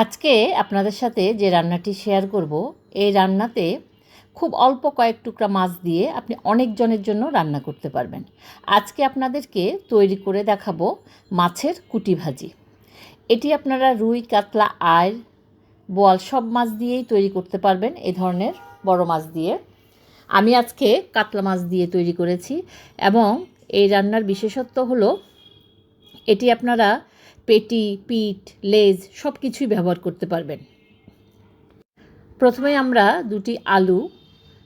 আজকে আপনাদের সাথে যে রান্নাটি শেয়ার করব, এই রান্নাতে খুব অল্প কয়েক টুকরা মাছ দিয়ে আপনি অনেকজনের জন্য রান্না করতে পারবেন। আজকে আপনাদেরকে তৈরি করে দেখাবো মাছের কুটি ভাজি। এটি আপনারা রুই, কাতলা, আইড়, বোয়াল সব মাছ দিয়েই তৈরি করতে পারবেন। এই ধরনের বড় মাছ দিয়ে আমি আজকে কাতলা মাছ দিয়ে তৈরি করেছি এবং এই রান্নার বিশেষত্ব হলো এটি আপনারা পেটি, পিঠ, লেজ সব কিছুই ব্যবহার করতে পারবেন। প্রথমে আমরা দুটি আলু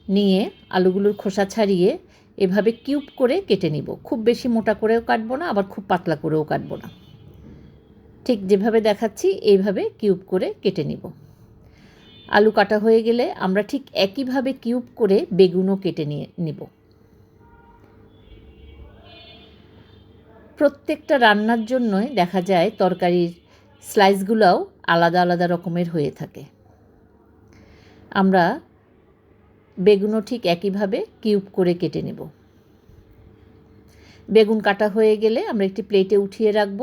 নিয়ে আলুগুলোর খোসা ছাড়িয়ে এভাবে কিউব করে কেটে নিব। খুব বেশি মোটা করেও কাটবো না, আবার খুব পাতলা করেও কাটবো না। ঠিক যেভাবে দেখাচ্ছি এইভাবে কিউব করে কেটে নিব। আলু কাটা হয়ে গেলে আমরা ঠিক একইভাবে কিউব করে বেগুনও কেটে নিব। প্রত্যেকটা রান্নার জন্যই দেখা যায় তরকারির স্লাইসগুলোও আলাদা আলাদা রকমের হয়ে থাকে। আমরা বেগুনও ঠিক একইভাবে কিউব করে কেটে নেব। বেগুন কাটা হয়ে গেলে আমরা একটি প্লেটে উঠিয়ে রাখব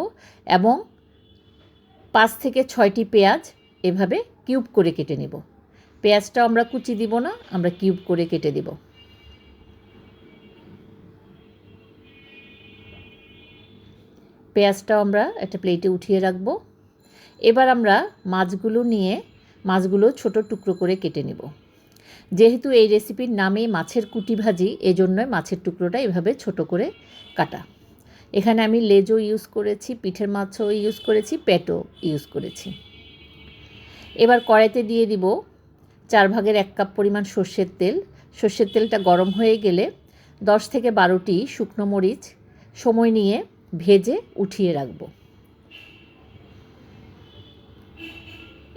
এবং 5 থেকে 6টি পেঁয়াজ এভাবে কিউব করে কেটে নেব। পেঁয়াজটাও আমরা কুচি দিব না, আমরা কিউব করে কেটে দেব। পেঁয়াজটাও আমরা একটা প্লেটে উঠিয়ে রাখব। এবার আমরা মাছগুলো ছোট টুকরো করে কেটে নেব। যেহেতু এই রেসিপির নামে মাছের কুটি ভাজি, এজন্য মাছের টুকরোটা এভাবে ছোট করে কাটা। এখানে আমি লেজও ইউজ করেছি, পিঠের মাছও ইউজ করেছি, পেটও ইউজ করেছি। এবার কড়াইতে দিয়ে দিব 4/1 কাপ পরিমাণ সর্ষের তেল। সর্ষের তেলটা গরম হয়ে গেলে 10 থেকে 12টি শুকনো মরিচ সময় নিয়ে ভেজে উঠিয়ে রাখব।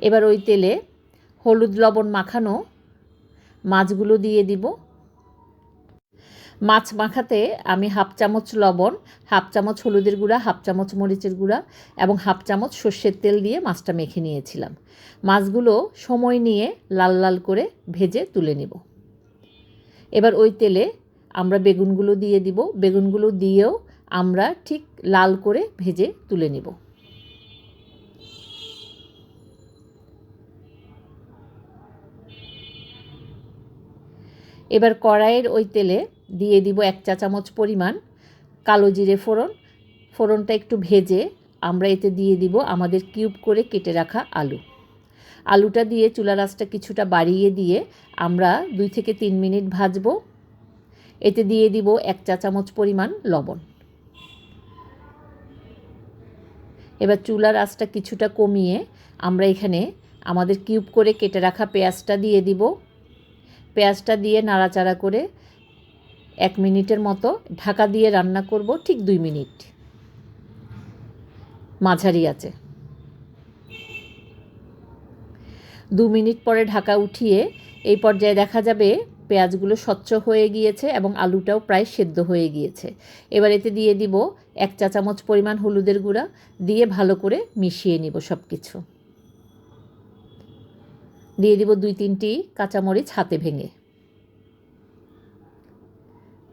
এবার ওই তেলে হলুদ লবণ মাখানো মাছগুলো দিয়ে দিব। মাছ মাখাতে আমি 1/2 চামচ লবণ, 1/2 চামচ হলুদের গুঁড়া, 1/2 চামচ মরিচের গুঁড়া এবং 1/2 চামচ সর্ষের তেল দিয়ে মাছটা মেখে নিয়েছিলাম। মাছগুলো সময় নিয়ে লাল লাল করে ভেজে তুলে নিব। এবার ওই তেলে আমরা বেগুনগুলো দিয়ে দিব। বেগুনগুলো দিয়েও আমরা ঠিক লাল করে ভেজে তুলে নিব। এবার কড়াইয়ের ওই তেলে দিয়ে দিব 1 চা চামচ পরিমাণ কালো জিরে ফোড়ন। ফোড়নটা একটু ভেজে আমরা এতে দিয়ে দিব আমাদের কিউব করে কেটে রাখা আলু। আলুটা দিয়ে চুলার আঁচটা কিছুটা বাড়িয়ে দিয়ে আমরা 2 থেকে 3 মিনিট ভাজব। এতে দিয়ে দিব 1 চা চামচ পরিমাণ লবণ। এবার চুলার আঁচটা কিছুটা কমিয়ে আমরা এখানে আমাদের কিউব করে কেটে রাখা পেঁয়াজটা দিয়ে দিব। পেঁয়াজটা দিয়ে নাড়াচাড়া করে 1 মিনিটের মতো ঢাকা দিয়ে রান্না করব, ঠিক 2 মিনিট মাঝারি আঁচে। 2 মিনিট পরে ঢাকা উঠিয়ে এই পর্যায়ে দেখা যাবে পেঁয়াজগুলো স্বচ্ছ হয়ে গিয়েছে এবং আলুটাও প্রায় সেদ্ধ হয়ে গিয়েছে। এবার এতে দিয়ে দিব 1 চা চামচ পরিমাণ হলুদের গুঁড়া, দিয়ে ভালো করে মিশিয়ে নিব সব কিছু। দিয়ে দিব 2-3টি কাঁচামরিচ হাতে ভেঙে।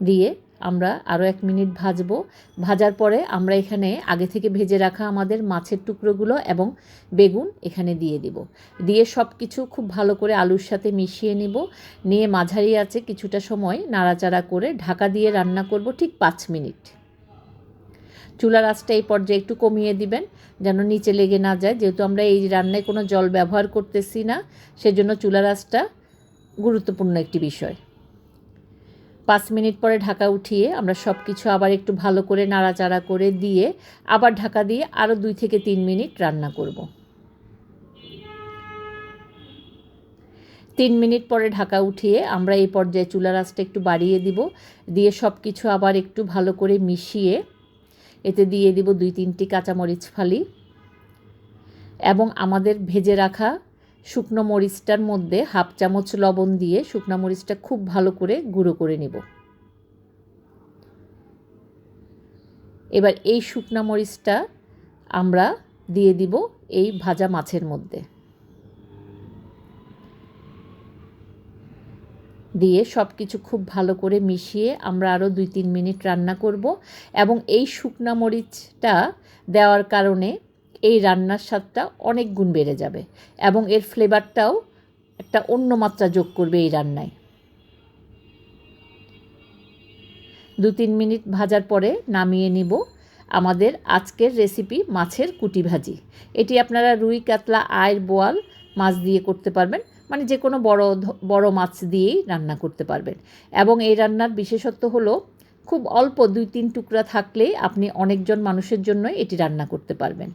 দিয়ে আমরা আরও 1 মিনিট ভাজব। ভাজার পরে আমরা এখানে আগে থেকে ভেজে রাখা আমাদের মাছের টুকরোগুলো এবং বেগুন এখানে দিয়ে দিব। দিয়ে সব কিছু খুব ভালো করে আলুর সাথে মিশিয়ে নিব। নিয়ে মাঝারি আঁচে কিছুটা সময় নাড়াচাড়া করে ঢাকা দিয়ে রান্না করব ঠিক 5 মিনিট। চুলার আঁচটা এই পর্যায়ে একটু কমিয়ে দিবেন যেন নিচে লেগে না যায়। যেহেতু আমরা এই রান্নায় কোনো জল ব্যবহার করতেছি না, সেজন্য চুলার আঁচটা গুরুত্বপূর্ণ একটি বিষয়। 5 মিনিট পরে ঢাকা উঠিয়ে আমরা সব কিছু আবার একটু ভালো করে নাড়াচাড়া করে দিয়ে আবার ঢাকা দিয়ে আরও 2 থেকে 3 মিনিট রান্না করব। 3 মিনিট পরে ঢাকা উঠিয়ে আমরা এই পর্যায়ে চুলার আঁচটা একটু বাড়িয়ে দিব। দিয়ে সব কিছু আবার একটু ভালো করে মিশিয়ে এতে দিয়ে দিব 2-3টি কাঁচামরিচ ফালি এবং আমাদের ভেজে রাখা শুকনো মরিচটার মধ্যে 1/2 চামচ লবণ দিয়ে শুকনো মরিচটা খুব ভালো করে গুঁড়ো করে নেব। এবার এই শুকনো মরিচটা আমরা দিয়ে দিব এই ভাজা মাছের মধ্যে। দিয়ে সব কিছু খুব ভালো করে মিশিয়ে আমরা আরও 2-3 মিনিট রান্না করব এবং এই শুকনো মরিচটা দেওয়ার কারণে এই রান্নার স্বাদটা অনেক গুণ বেড়ে যাবে এবং এর ফ্লেভারটাও একটা অন্য মাত্রা যোগ করবে এই রান্নায়। 2-3 মিনিট ভাজার পরে নামিয়ে নিব আমাদের আজকের রেসিপি মাছের কুটি ভাজি। এটি আপনারা রুই, কাতলা, আইড়, বোয়াল মাছ দিয়ে করতে পারবেন, মানে যে কোনো বড় মাছ দিয়েই রান্না করতে পারবেন। এবং এই রান্নার বিশেষত্ব হলো খুব অল্প 2-3 টুকরা থাকলেই আপনি অনেকজন মানুষের জন্যই এটি রান্না করতে পারবেন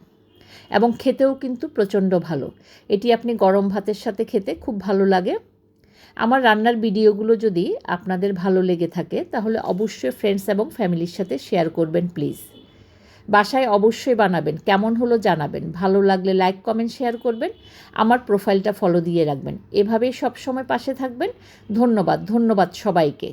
এবং খেতেও কিন্তু প্রচণ্ড ভালো। এটি আপনি গরম ভাতের সাথে খেতে খুব ভালো লাগে। আমার রান্নার ভিডিওগুলো যদি আপনাদের ভালো লেগে থাকে তাহলে অবশ্যই ফ্রেন্ডস এবং ফ্যামিলির সাথে শেয়ার করবেন প্লিজ। বাসায় অবশ্যই বানাবেন, কেমন হলো জানাবেন। ভালো লাগলে লাইক, কমেন্ট, শেয়ার করবেন। আমার প্রোফাইলটা ফলো দিয়ে রাখবেন। এভাবেই সব সময় পাশে থাকবেন। ধন্যবাদ সবাইকে।